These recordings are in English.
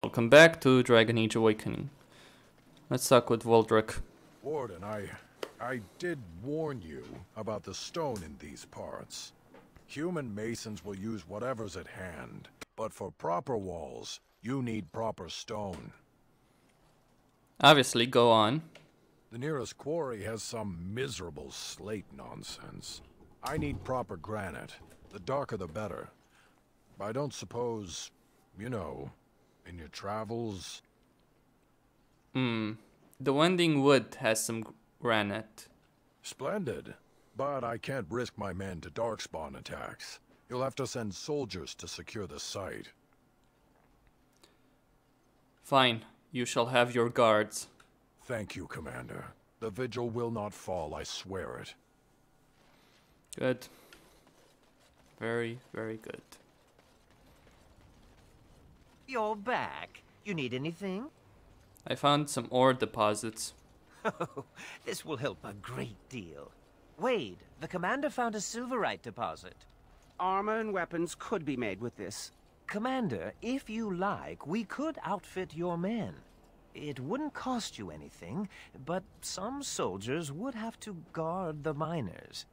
Welcome back to Dragon Age Awakening. Let's talk with Voldrick. Warden, I did warn you about the stone in these parts. Human masons will use whatever's at hand, but for proper walls, you need proper stone. Obviously, go on. The nearest quarry has some miserable slate nonsense. I need proper granite. The darker the better. I don't suppose, you know, in your travels... The Wending Wood has some granite. Splendid. But I can't risk my men to darkspawn attacks. You'll have to send soldiers to secure the site. Fine, you shall have your guards. Thank you, Commander. The Vigil will not fall, I swear it. Good. Very, very good. You're back. You need anything? I found some ore deposits. Oh, this will help a great deal. Wade, the commander found a silverite deposit. Armor and weapons could be made with this. Commander, if you like, we could outfit your men. It wouldn't cost you anything, but some soldiers would have to guard the miners.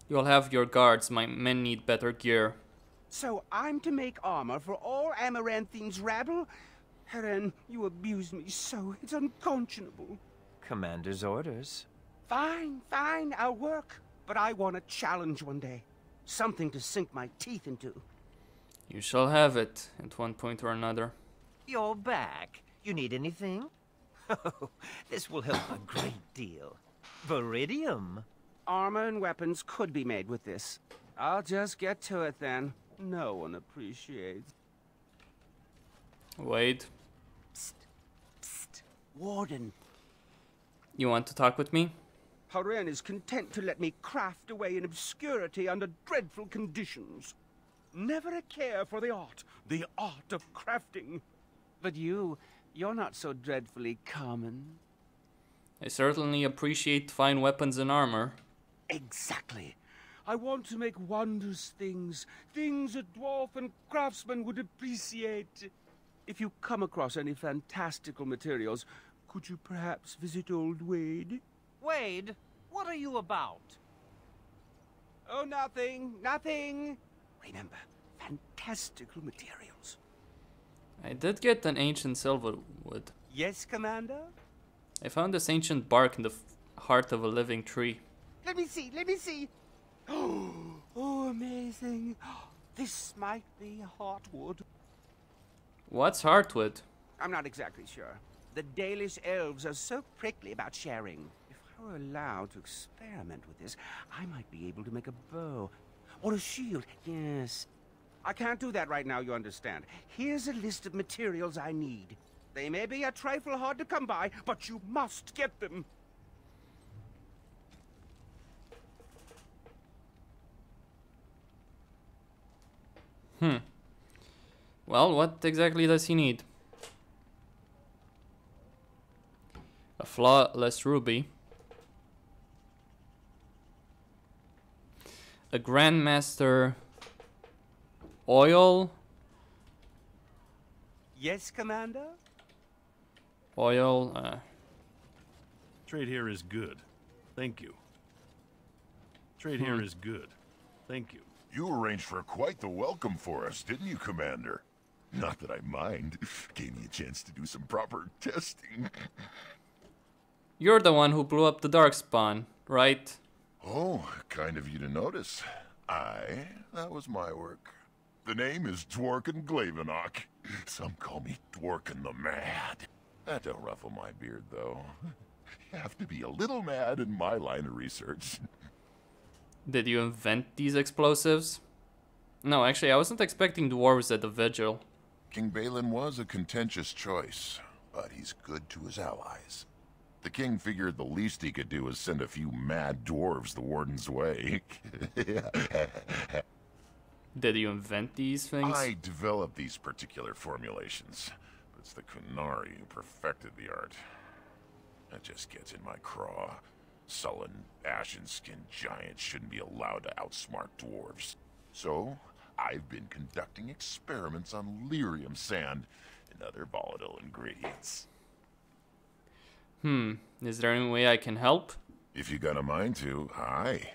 You'll have your guards. My men need better gear. So I'm to make armor for all Amaranthine's rabble? Heren, you abuse me so, it's unconscionable. Commander's orders. Fine, I'll work. But I want a challenge one day. Something to sink my teeth into. You shall have it, at one point or another. You're back. You need anything? Oh, this will help a great deal. Viridium. Armor and weapons could be made with this. I'll just get to it then. No one appreciates. Wait. Psst. Warden. You want to talk with me? Haren is content to let me craft away in obscurity under dreadful conditions. Never a care for the art of crafting. But you're not so dreadfully common. I certainly appreciate fine weapons and armor. Exactly. I want to make wondrous things. Things a dwarf and craftsman would appreciate. If you come across any fantastical materials, could you perhaps visit old Wade? Wade, what are you about? Oh, nothing. Remember, fantastical materials. I did get an ancient silverwood. Yes, Commander? I found this ancient bark in the heart of a living tree. Let me see. Oh, amazing. This might be heartwood. What's heartwood? I'm not exactly sure. The Dalish elves are so prickly about sharing. If I were allowed to experiment with this, I might be able to make a bow. Or a shield, yes. I can't do that right now, you understand. Here's a list of materials I need. They may be a trifle hard to come by, but you must get them. Well, what exactly does he need? A flawless ruby. A Grandmaster oil. Yes, Commander? Oil, Trade here is good. Thank you. Trade here is good. Thank you. You arranged for quite the welcome for us, didn't you, Commander? Not that I mind. Gave me a chance to do some proper testing. You're the one who blew up the Darkspawn, right? Oh, kind of you to notice. That was my work. The name is Dworkin Glavenok. Some call me Dworkin the Mad. That don't ruffle my beard, though. You have to be a little mad in my line of research. Did you invent these explosives? No, actually, I wasn't expecting dwarves at the Vigil. King Balin was a contentious choice, but he's good to his allies. The king figured the least he could do was send a few mad dwarves the warden's way. Did you invent these things? I developed these particular formulations, but it's the Kunari who perfected the art. That just gets in my craw. Sullen, ashen-skinned giants shouldn't be allowed to outsmart dwarves. So, I've been conducting experiments on lyrium sand and other volatile ingredients. Is there any way I can help? If you got a mind to, aye.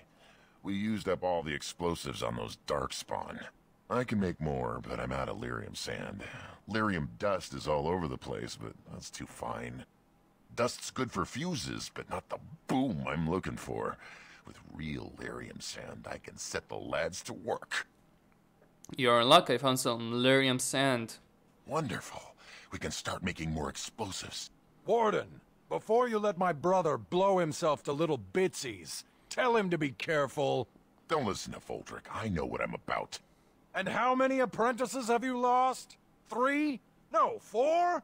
We used up all the explosives on those darkspawn. I can make more, but I'm out of lyrium sand. Lyrium dust is all over the place, but that's too fine. Dust's good for fuses, but not the boom I'm looking for. With real lyrium sand, I can set the lads to work. You're in luck, I found some lyrium sand. Wonderful. We can start making more explosives. Warden, before you let my brother blow himself to little bitsies, tell him to be careful. Don't listen to Foldrick. I know what I'm about. And how many apprentices have you lost? 3? No, 4?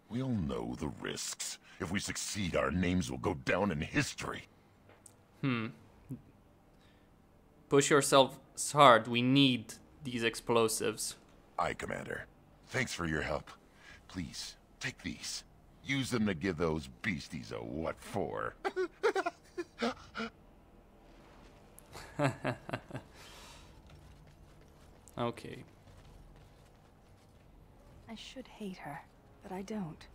We'll know the risks. If we succeed, our names will go down in history. Push yourselves hard. We need these explosives. Aye, Commander. Thanks for your help. Please, take these. Use them to give those beasties a what for. Okay. I should hate her, but I don't.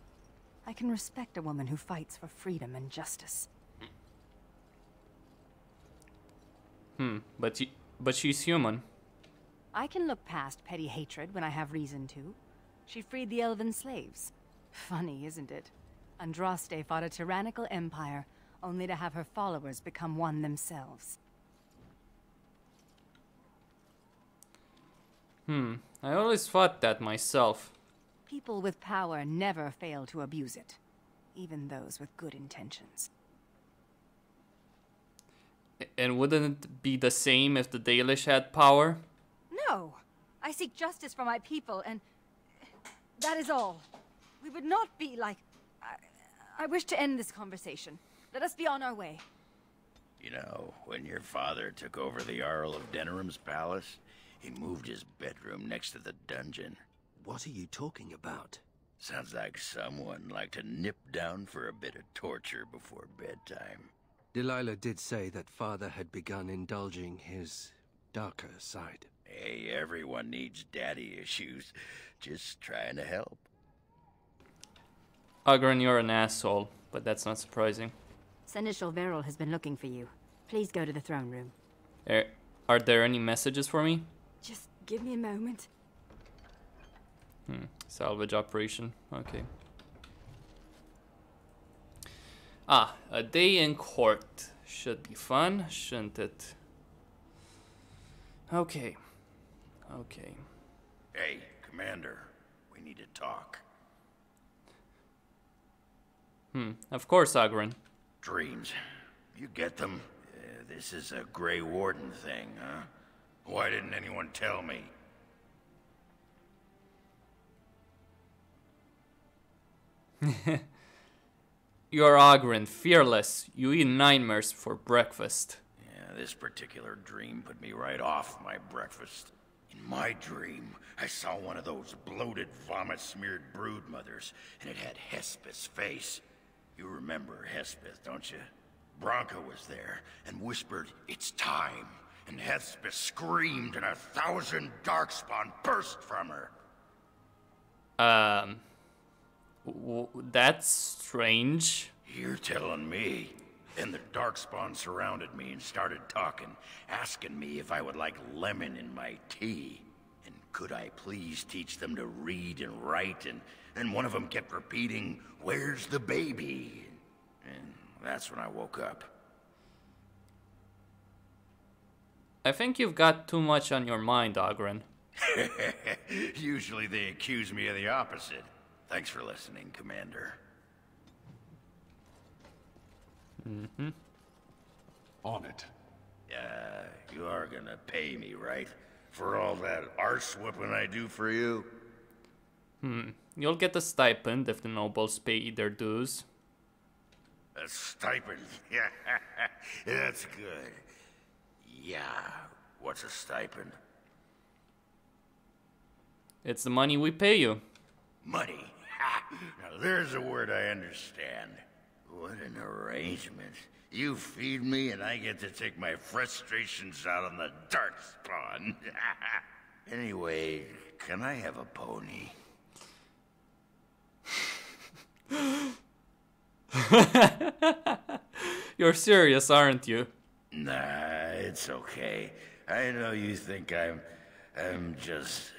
I can respect a woman who fights for freedom and justice. But she's human. I can look past petty hatred when I have reason to. She freed the elven slaves. Funny, isn't it? Andraste fought a tyrannical empire, only to have her followers become one themselves. I always thought that myself. People with power never fail to abuse it, even those with good intentions. And wouldn't it be the same if the Dalish had power? No! I seek justice for my people, and that is all. We would not be like... I wish to end this conversation. Let us be on our way. You know, when your father took over the Jarl of Denerim's palace, he moved his bedroom next to the dungeon. What are you talking about? Sounds like someone liked to nip down for a bit of torture before bedtime. Delilah did say that father had begun indulging his darker side. Hey, everyone needs daddy issues. Just trying to help. Ogren, you're an asshole, but that's not surprising. Seneschal Veril has been looking for you. Please go to the throne room. Are there any messages for me? Just give me a moment. Salvage operation. Okay. A day in court. Should be fun, shouldn't it? Okay. Hey, Commander. We need to talk. Of course, Ogren. Dreams. You get them? This is a Grey Warden thing, huh? Why didn't anyone tell me? You're Ogren, fearless. You eat nightmares for breakfast. Yeah, this particular dream put me right off my breakfast. In my dream, I saw one of those bloated, vomit-smeared brood mothers, and it had Hespeth's face. You remember Hespeth, don't you? Bronca was there and whispered, "It's time." And Hespeth screamed and 1,000 darkspawn burst from her. That's strange. You're telling me. Then the darkspawn surrounded me and started talking, asking me if I would like lemon in my tea. And could I please teach them to read and write? And one of them kept repeating, "Where's the baby?" And that's when I woke up. I think you've got too much on your mind, Ogren. Usually they accuse me of the opposite. Thanks for listening, Commander. On it. You are gonna pay me, right? For all that arse whooping I do for you? You'll get a stipend if the nobles pay their dues. A stipend? Yeah, that's good. Yeah, what's a stipend? It's the money we pay you. Money. Now there's a word I understand. What an arrangement. You feed me and I get to take my frustrations out on the darkspawn. Anyway, can I have a pony? You're serious, aren't you? Nah, it's okay. I know you think I'm just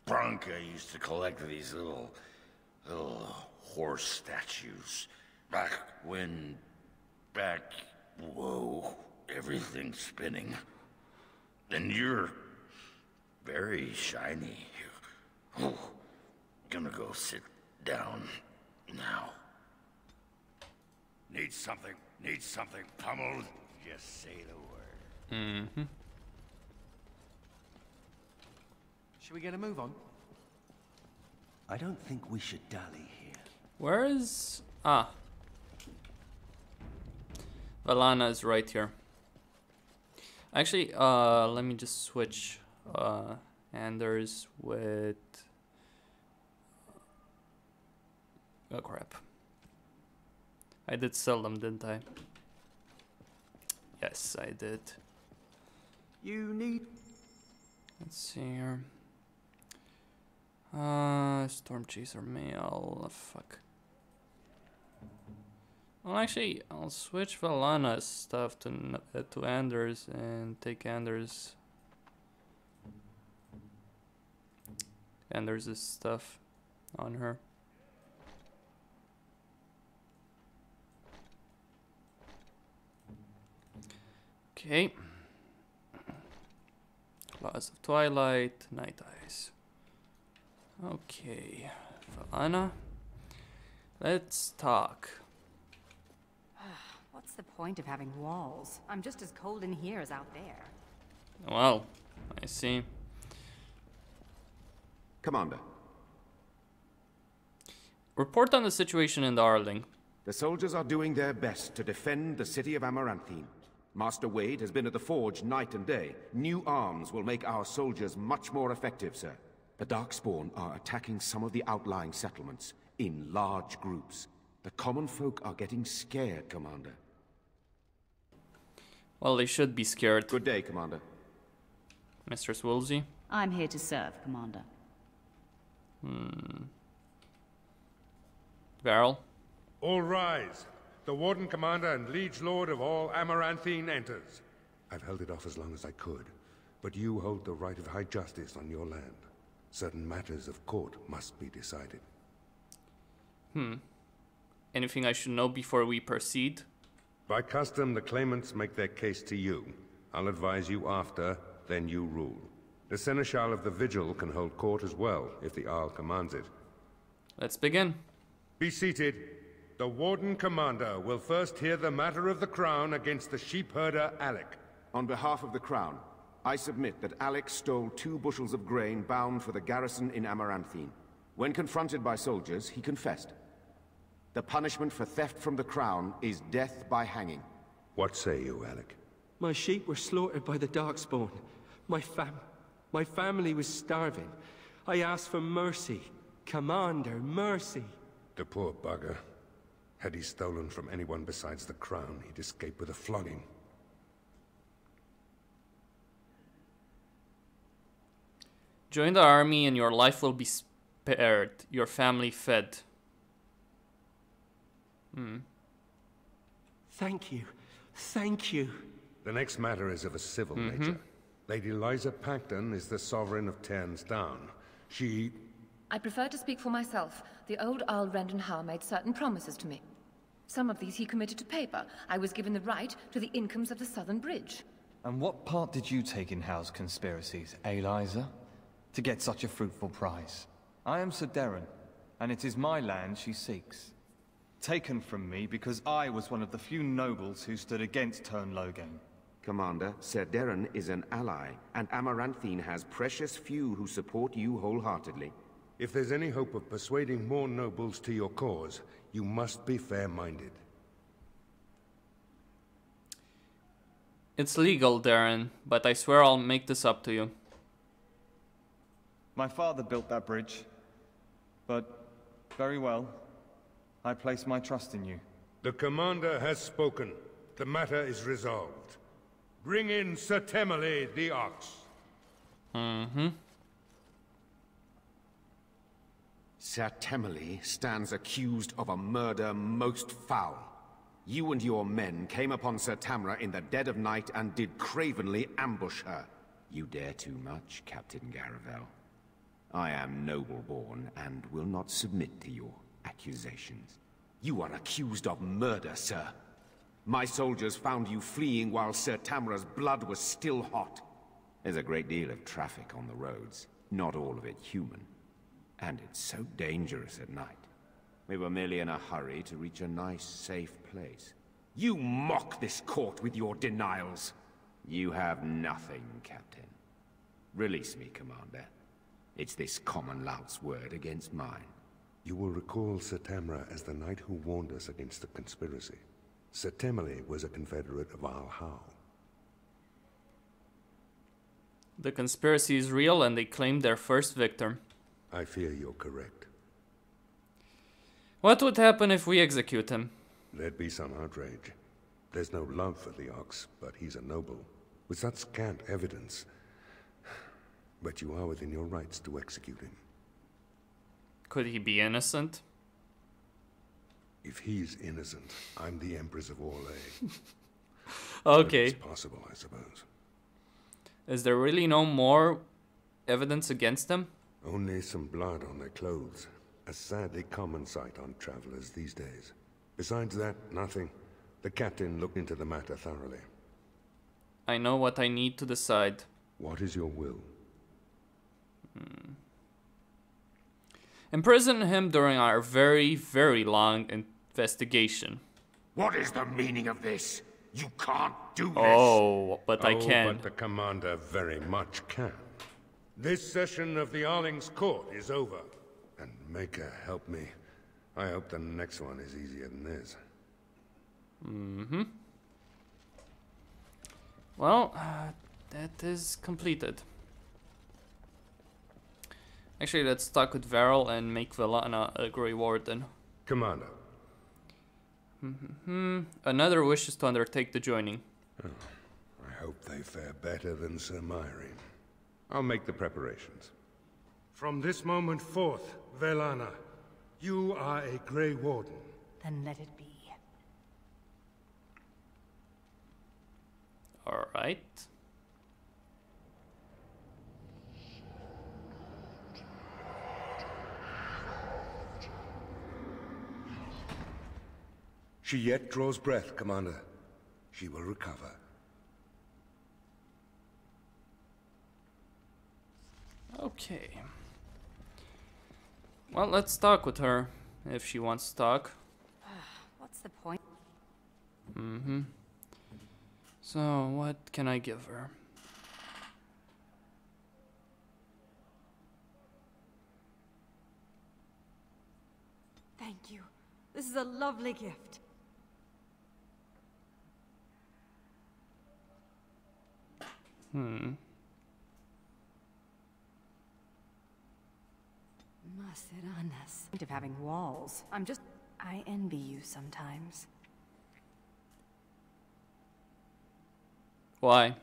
drunk. I used to collect these little horse statues. Whoa, everything's spinning. And you're very shiny. Gonna go sit down now. Need something pummeled? Just say the word. Mm-hmm. Should we get a move on? I don't think we should dally here. Where is... Ah. Valana is right here. Actually, let me just switch Anders with... Oh crap. I did sell them, didn't I? Yes, I did. You need... Let's see here. Storm Chaser mail. Fuck. Well, actually, I'll switch Valana's stuff to Anders and take Anders' stuff on her. Okay. Claws of Twilight, Night Eyes. Okay, Valana, let's talk. What's the point of having walls? I'm just as cold in here as out there. Well, I see. Commander. Report on the situation in Darling. The soldiers are doing their best to defend the city of Amaranthine. Master Wade has been at the forge night and day. New arms will make our soldiers much more effective, sir. The Darkspawn are attacking some of the outlying settlements in large groups. The common folk are getting scared, Commander. Well, they should be scared. Good day, Commander. Mistress Woolsey? I'm here to serve, Commander. Varel? All rise. The Warden Commander and Liege Lord of all Amaranthine enters. I've held it off as long as I could, but you hold the right of high justice on your land. Certain matters of court must be decided. Anything I should know before we proceed? By custom, the claimants make their case to you. I'll advise you after, then you rule. The Seneschal of the Vigil can hold court as well, if the Arl commands it. Let's begin. Be seated. The Warden Commander will first hear the matter of the Crown against the sheepherder Alec. On behalf of the Crown, I submit that Alec stole 2 bushels of grain bound for the garrison in Amaranthine. When confronted by soldiers, he confessed. The punishment for theft from the Crown is death by hanging. What say you, Alec? My sheep were slaughtered by the Darkspawn. My family was starving. I asked for mercy. Commander, mercy. The poor bugger. Had he stolen from anyone besides the Crown, he'd escape with a flogging. Join the army and your life will be spared. Your family fed. Thank you. Thank you. The next matter is of a civil nature. Lady Liza Pacton is the sovereign of Terns Down. She... I prefer to speak for myself. The old Earl Rendon Howe made certain promises to me. Some of these he committed to paper. I was given the right to the incomes of the Southern Bridge. And what part did you take in Howe's conspiracies, Liza? To get such a fruitful prize? I am Sir Darren, and it is my land she seeks. Taken from me because I was one of the few nobles who stood against Tern Logain. Commander, Sir Darren is an ally, and Amaranthine has precious few who support you wholeheartedly. If there's any hope of persuading more nobles to your cause, you must be fair-minded. It's legal, Darren, but I swear I'll make this up to you. My father built that bridge, but very well. I place my trust in you. The Commander has spoken. The matter is resolved. Bring in Sir Temele the Ox. Sir Temmerley stands accused of a murder most foul. You and your men came upon Sir Tamra in the dead of night and did cravenly ambush her. You dare too much, Captain Garavel. I am noble-born and will not submit to your accusations. You are accused of murder, sir. My soldiers found you fleeing while Sir Tamra's blood was still hot. There's a great deal of traffic on the roads, not all of it human. And it's so dangerous at night. We were merely in a hurry to reach a nice, safe place. You mock this court with your denials. You have nothing, Captain. Release me, Commander. It's this common lout's word against mine. You will recall Sir Tamra as the knight who warned us against the conspiracy. Sir Temmerley was a confederate of Al Howe. The conspiracy is real and they claim their first victim. I fear you're correct. What would happen if we execute him? There'd be some outrage. There's no love for the Ox, but he's a noble. With such scant evidence. But you are within your rights to execute him. Could he be innocent? If he's innocent, I'm the Empress of Orlais. Okay. It's possible, I suppose. Is there really no more evidence against them? Only some blood on their clothes. A sadly common sight on travelers these days. Besides that, nothing. The captain looked into the matter thoroughly. I know what I need to decide. What is your will? Imprison him during our very, very long investigation. What is the meaning of this? You can't do this. Oh, but I Oh, can. but the commander very much can. This session of the Arling's court is over. And Maker, help me. I hope the next one is easier than this. Well, that is completed. Actually, let's talk with Varel and make Vellana a Grey Warden. Commander. Another wishes to undertake the joining. Oh, I hope they fare better than Sir Myri. I'll make the preparations. From this moment forth, Vellana, you are a Grey Warden. Then let it be. Alright. She yet draws breath, Commander. She will recover. Okay. Well, let's talk with her, if she wants to talk. What's the point? So, what can I give her? Thank you. This is a lovely gift. Maseranas. Of having walls. I envy you sometimes. Why?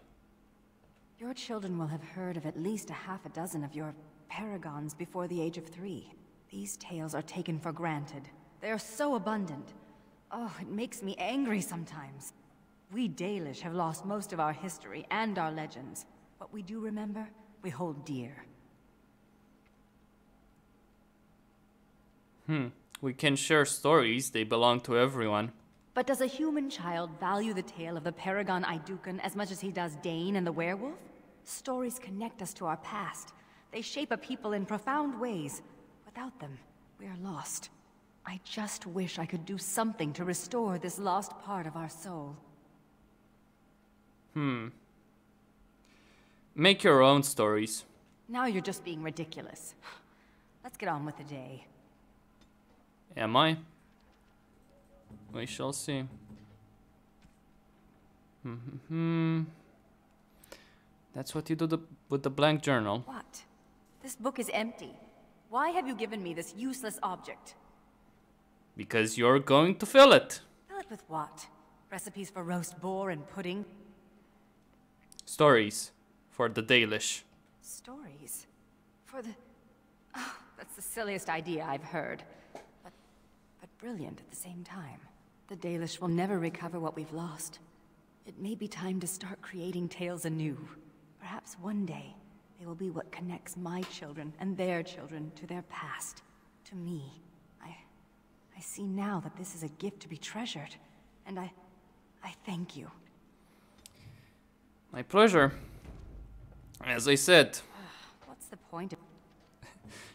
Your children will have heard of at least a half a dozen of your paragons before the age of 3. These tales are taken for granted. They are so abundant. Oh, it makes me angry sometimes. We Dalish have lost most of our history and our legends. What we do remember, we hold dear. We can share stories, they belong to everyone. But does a human child value the tale of the Paragon Idukan as much as he does Dane and the werewolf? Stories connect us to our past. They shape a people in profound ways. Without them, we are lost. I just wish I could do something to restore this lost part of our soul. Make your own stories. Now you're just being ridiculous. Let's get on with the day. Am I? We shall see. That's what you do with the blank journal. What? This book is empty. Why have you given me this useless object? Because you're going to fill it. Fill it with what? Recipes for roast boar and pudding? Stories for the Dalish. Stories? For the... Oh, That's the silliest idea I've heard. But brilliant at the same time. The Dalish will never recover what we've lost. It may be time to start creating tales anew. Perhaps one day, they will be what connects my children and their children to their past. To me. I see now that this is a gift to be treasured. And I thank you. My pleasure. As I said. What's the point of...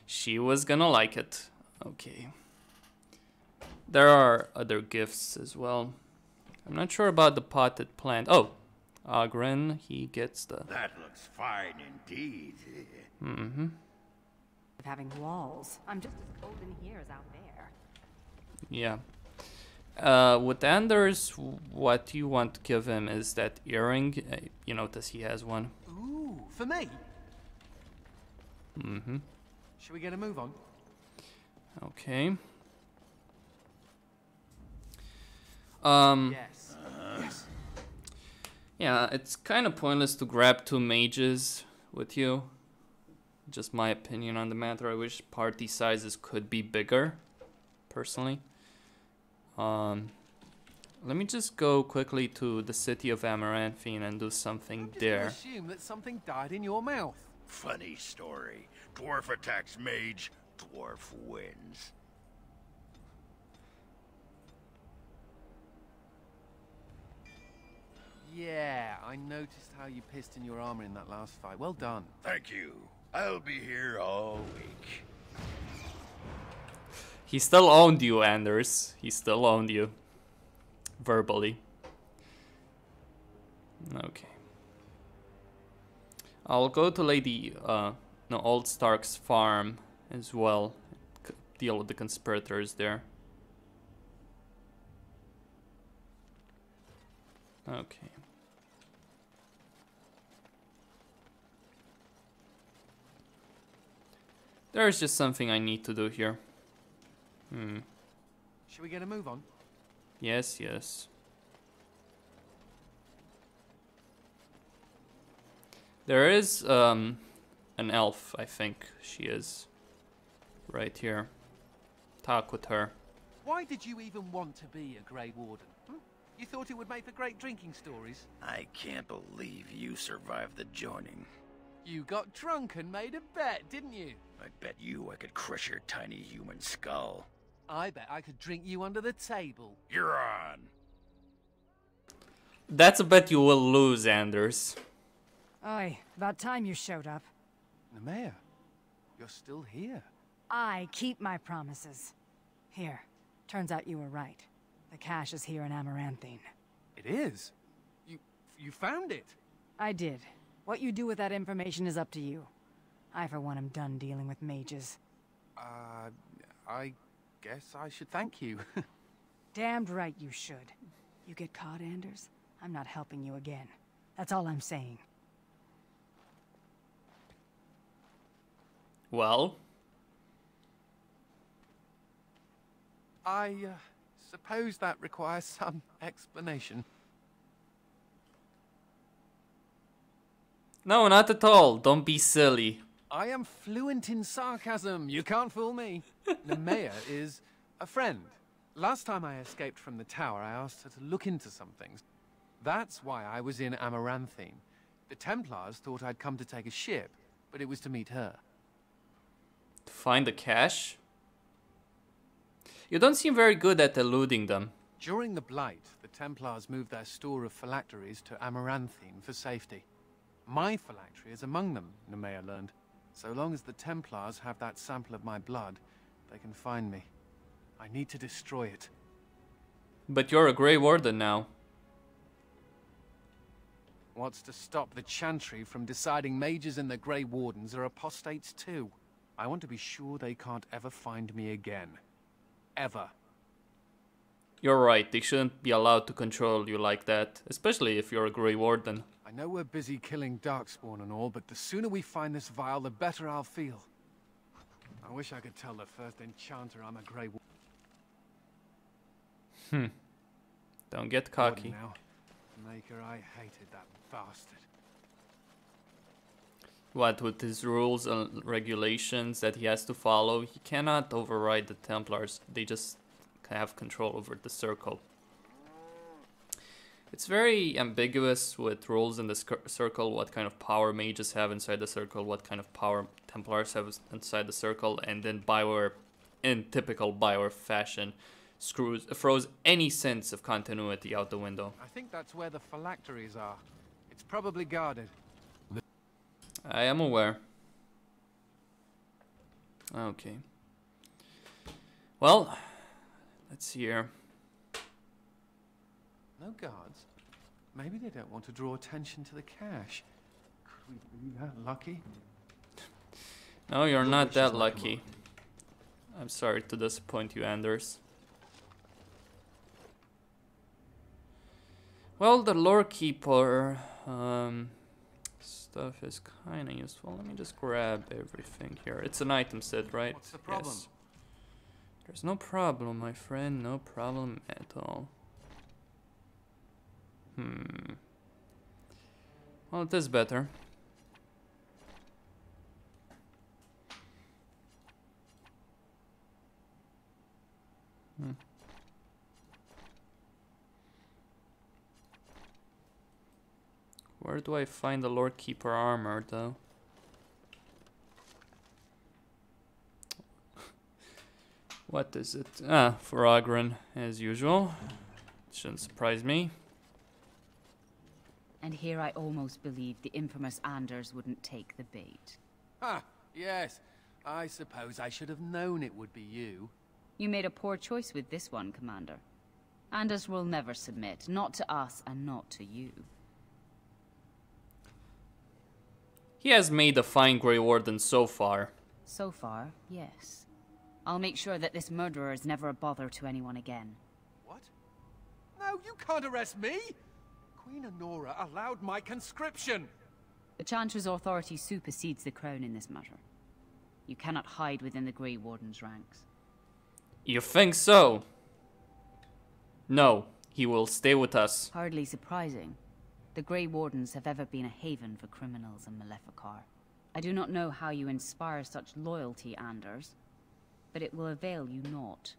She was gonna like it. Okay. There are other gifts as well. I'm not sure about the potted plant. Oh, Ogren, he gets the... That looks fine indeed. Mm-hmm. Having walls. I'm just as cold in here as out there. Yeah. With Anders, what you want to give him is that earring. You notice he has one. Ooh, for me? Mm-hmm. Should we get a move on? Okay. Yes. Yes. Yeah, it's kind of pointless to grab 2 mages with you. Just my opinion on the matter. I wish party sizes could be bigger, personally. Let me just go quickly to the city of Amaranthine and do something there. Assume that something died in your mouth. Funny story. Dwarf attacks mage, dwarf wins. Yeah, I noticed how you pissed in your armor in that last fight. Well done. Thank you. I'll be here all week. He still owned you, Anders. He still owned you. Verbally. Okay. I'll go to Lady, Old Stark's farm as well. Deal with the conspirators there. Okay. There's just something I need to do here. Should we get a move on? Yes, yes. There is an elf, I think she is. Right here. Talk with her. Why did you even want to be a Grey Warden? You thought it would make for great drinking stories? I can't believe you survived the joining. You got drunk and made a bet, didn't you? I bet you I could crush your tiny human skull. I bet I could drink you under the table. You're on. That's a bet you will lose, Anders. Oi, about time you showed up. Nemea, you're still here. I keep my promises. Here, turns out you were right. The cache is here in Amaranthine. It is? You found it? I did. What you do with that information is up to you. I, for one, am done dealing with mages. I guess I should thank you. Damned right you should. You get caught, Anders, I'm not helping you again. That's all I'm saying. Well? I suppose that requires some explanation. No, not at all. Don't be silly. I am fluent in sarcasm. You can't fool me. Nemea is a friend. Last time I escaped from the tower, I asked her to look into some things. That's why I was in Amaranthine. The Templars thought I'd come to take a ship, but it was to meet her. To find the cache? You don't seem very good at eluding them. During the Blight, the Templars moved their store of phylacteries to Amaranthine for safety. My phylactery is among them, Nemea learned. So long as the Templars have that sample of my blood, they can find me. I need to destroy it. But you're a Grey Warden now. What's to stop the Chantry from deciding mages and the Grey Wardens are apostates too? I want to be sure they can't ever find me again. Ever. You're right, they shouldn't be allowed to control you like that, especially if you're a Grey Warden. I know we're busy killing Darkspawn and all, but the sooner we find this vial, the better I'll feel. I wish I could tell the first Enchanter I'm a Grey Warden. Don't get cocky. Now. Maker, I hated that bastard. what with his rules and regulations that he has to follow. He cannot override the Templars. They just have control over the circle. It's very ambiguous with rules in the circle, what kind of power mages have inside the circle, what kind of power Templars have inside the circle, and then BioWare, in typical BioWare fashion, throws any sense of continuity out the window. I think that's where the phylacteries are. It's probably guarded. I am aware. Okay. Well, let's see here. No guards? Maybe they don't want to draw attention to the cache. Could we be that lucky? No, you're not that lucky. I'm sorry to disappoint you, Anders. Well, the lore keeper stuff is kind of useful. Let me just grab everything here. It's an item set, right? What's the problem? Yes. There's no problem, my friend. No problem at all. Well, it is better. Where do I find the Lord Keeper armor, though? What is it? Ah, for Ogren, as usual. Shouldn't surprise me. And here I almost believed the infamous Anders wouldn't take the bait. Ah, yes. I suppose I should have known it would be you. You made a poor choice with this one, Commander. Anders will never submit, not to us and not to you. He has made a fine Grey Warden so far. So far, yes. I'll make sure that this murderer is never a bother to anyone again. What? No, you can't arrest me! Queen Honora allowed my conscription! The Chancellor's authority supersedes the Crown in this matter. You cannot hide within the Grey Warden's ranks. You think so? No, he will stay with us. Hardly surprising. The Grey Wardens have ever been a haven for criminals and Maleficar. I do not know how you inspire such loyalty, Anders, but it will avail you naught.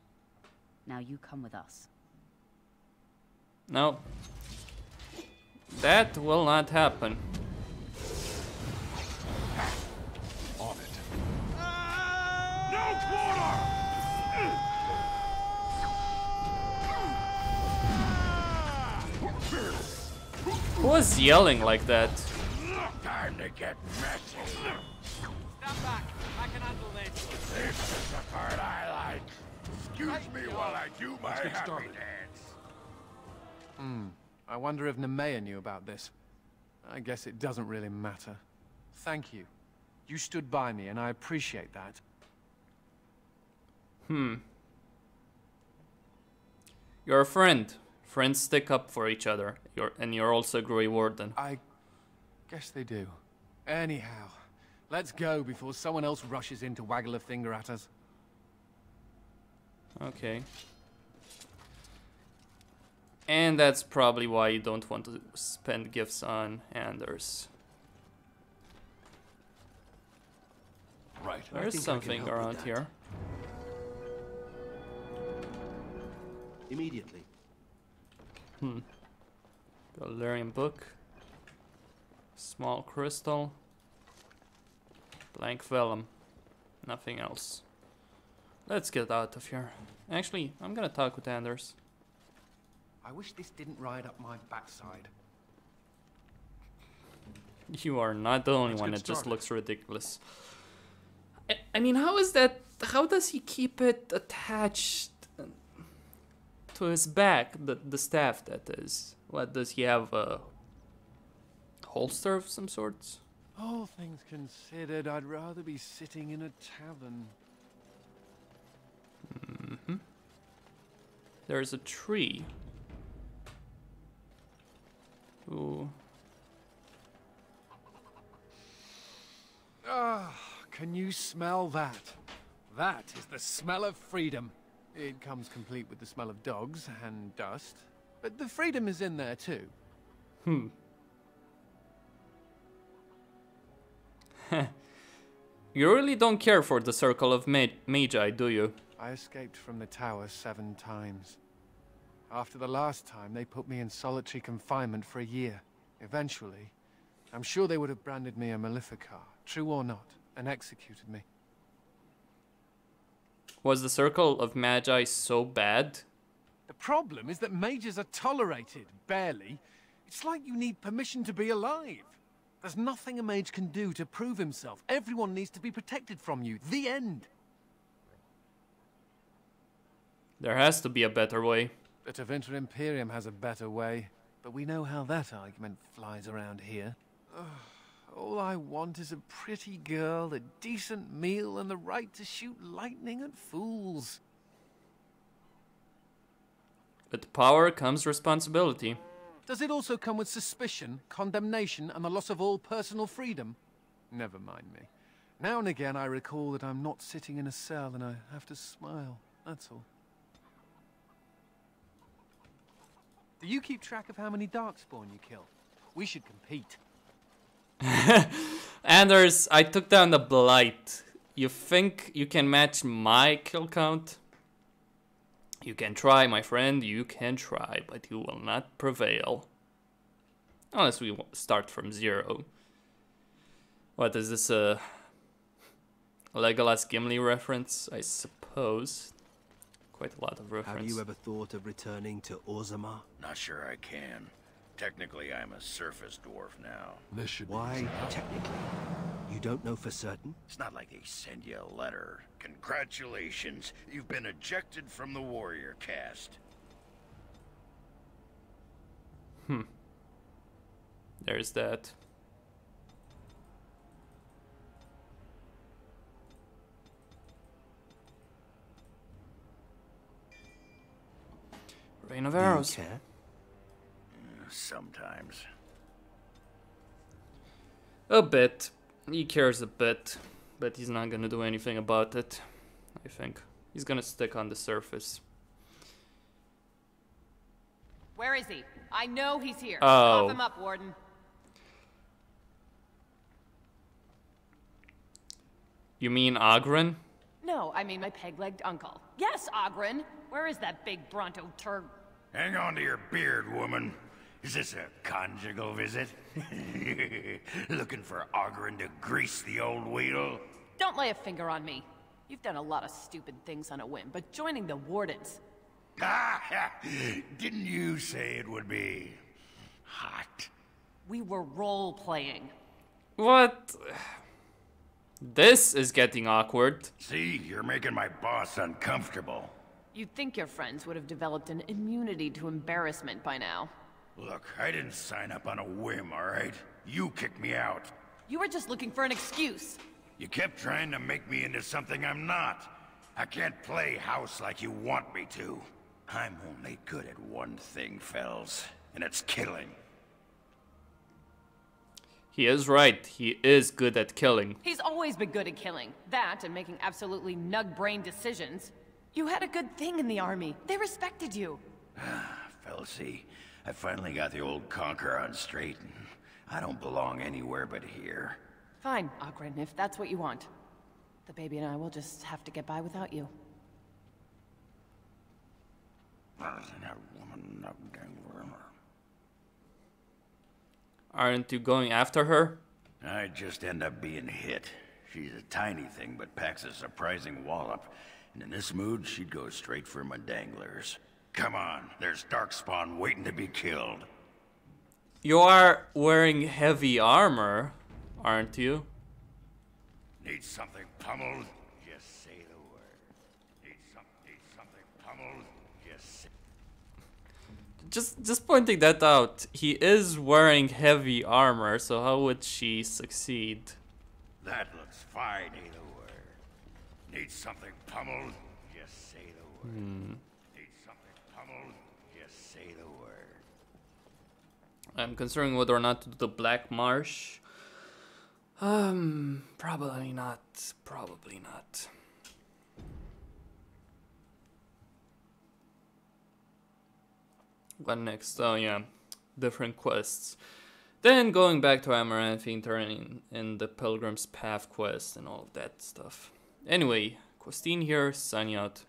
Now you come with us. No. That will not happen. On it. No quarter! Who was yelling like that? Time to get messy. Stand back. I can handle this. This is the part I like. Excuse me while I do my get happy started. dance. I wonder if Nemea knew about this. I guess it doesn't really matter. Thank you. You stood by me, and I appreciate that. You're a friend. Friends stick up for each other. You're also a Grey Warden. I guess they do. Anyhow, let's go before someone else rushes in to waggle a finger at us. Okay. And that's probably why you don't want to spend gifts on Anders. Right. There's something around here. Immediately. Galerian book. Small crystal. Blank vellum. Nothing else. Let's get out of here. Actually, I'm gonna talk with Anders. I wish this didn't ride up my backside. You are not the only Let's one. get It just started. looks ridiculous. I mean, how is that? How does he keep it attached to his back? The staff, that is. What, does he have a holster of some sorts? All things considered, I'd rather be sitting in a tavern. There's a tree. Ooh. Ah, can you smell that? That is the smell of freedom. It comes complete with the smell of dogs and dust, but the freedom is in there too. You really don't care for the Circle of Magi, do you? I escaped from the tower 7 times. After the last time, they put me in solitary confinement for a year. Eventually, I'm sure they would have branded me a Maleficar, true or not, and executed me. Was the Circle of Magi so bad? The problem is that mages are tolerated, barely. It's like you need permission to be alive. There's nothing a mage can do to prove himself. Everyone needs to be protected from you. The end. There has to be a better way. The Tevinter Imperium has a better way, but we know how that argument flies around here. All I want is a pretty girl, a decent meal, and the right to shoot lightning at fools. With power comes responsibility. Does it also come with suspicion, condemnation, and the loss of all personal freedom? Never mind me. Now and again I recall that I'm not sitting in a cell and I have to smile, that's all. Do you keep track of how many Darkspawn you kill? We should compete. Anders, I took down the Blight. You think you can match my kill count? You can try, my friend, you can try, but you will not prevail. Unless we start from 0. What is this, a Legolas Gimli reference? I suppose. Quite a lot of reference. Have you ever thought of returning to Orzammar? Not sure I can. Technically, I'm a surface dwarf now. This should Why technically? You don't know for certain? It's not like they send you a letter. Congratulations, you've been ejected from the warrior caste. There's that. Rain of arrows. Do you care? Sometimes. A bit. He cares a bit, but he's not gonna do anything about it, I think. He's gonna stick on the surface. Where is he? I know he's here. Oh. Cough him up, Warden. You mean Ogren? No, I mean my peg-legged uncle. Yes, Ogren. Where is that big Bronto turd? Hang on to your beard, woman. Is this a conjugal visit? Looking for Ogren to grease the old wheel? Don't lay a finger on me. You've done a lot of stupid things on a whim, but joining the Wardens... Didn't you say it would be hot? We were role-playing. What? This is getting awkward. See, you're making my boss uncomfortable. You'd think your friends would have developed an immunity to embarrassment by now. Look, I didn't sign up on a whim, all right? You kicked me out. You were just looking for an excuse. You kept trying to make me into something I'm not. I can't play house like you want me to. I'm only good at one thing, Fells, and it's killing. He is right. He is good at killing. He's always been good at killing. That and making absolutely nug-brain decisions. You had a good thing in the army. They respected you. Felsie, I finally got the old conquer on straight, and I don't belong anywhere but here. Fine, Ogren, if that's what you want. The baby and I will just have to get by without you. Aren't you going after her? I just end up being hit. She's a tiny thing, but packs a surprising wallop. And in this mood, she'd go straight for my danglers. Come on, there's Darkspawn waiting to be killed. You are wearing heavy armor, aren't you? Need something pummeled? Just say the word. Need something pummeled? Just say... Just pointing that out. He is wearing heavy armor, so how would she succeed? That looks fine, either word. Need something pummeled? Just say the word. Need something pummeled? Just say the word. I'm considering whether or not to do the Black Marsh. Probably not. Probably not. What next? Oh yeah, different quests. Then going back to Amaranthine, turning in the Pilgrim's Path quest and all of that stuff. Anyway, Costin here, signing out.